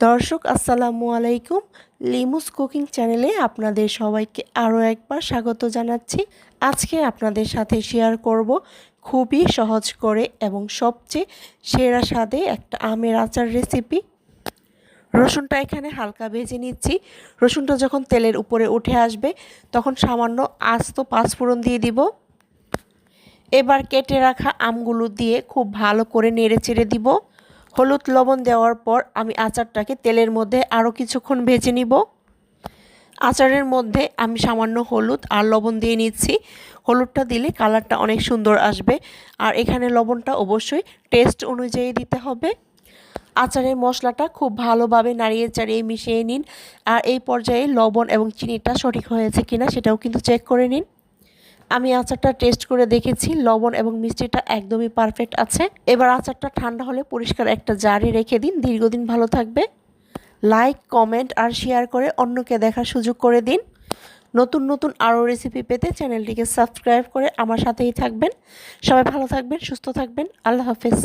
দর্শক আসসালামু আলাইকুম। লিমুস কুকিং চ্যানেলে আপনাদের সবাইকে আরও একবার স্বাগত জানাচ্ছি। আজকে আপনাদের সাথে শেয়ার করব খুবই সহজ করে এবং সবচেয়ে সেরা স্বাদে একটা আমের আচার রেসিপি। রসুনটা এখানে হালকা ভেজে নিচ্ছি। রসুনটা যখন তেলের উপরে উঠে আসবে তখন সামান্য আস্ত পাঁচফোড়ন দিয়ে দিব। এবার কেটে রাখা আমগুলো দিয়ে খুব ভালো করে নেড়ে চেড়ে দিব। হলুদ লবণ দেওয়ার পর আমি আচারটাকে তেলের মধ্যে আরও কিছুক্ষণ ভেজে নিব। আচারের মধ্যে আমি সামান্য হলুদ আর লবণ দিয়ে নিচ্ছি। হলুদটা দিলে কালারটা অনেক সুন্দর আসবে, আর এখানে লবণটা অবশ্যই টেস্ট অনুযায়ী দিতে হবে। আচারের মশলাটা খুব ভালোভাবে নাড়িয়ে চাড়িয়ে মিশিয়ে নিন, আর এই পর্যায়ে লবণ এবং চিনিটা সঠিক হয়েছে কিনা সেটাও কিন্তু চেক করে নিন। আমি আচারটা টেস্ট করে দেখেছি, লবণ এবং মিষ্টিটা একদমই পারফেক্ট আছে। এবার আচারটা ঠান্ডা হলে পরিষ্কার একটা জারে রেখে দিন, দীর্ঘদিন ভালো থাকবে। লাইক, কমেন্ট আর শেয়ার করে অন্যকে দেখার সুযোগ করে দিন। নতুন নতুন আরও রেসিপি পেতে চ্যানেলটিকে সাবস্ক্রাইব করে আমার সাথেই থাকবেন। সবাই ভালো থাকবেন, সুস্থ থাকবেন। আল্লাহ হাফেজ।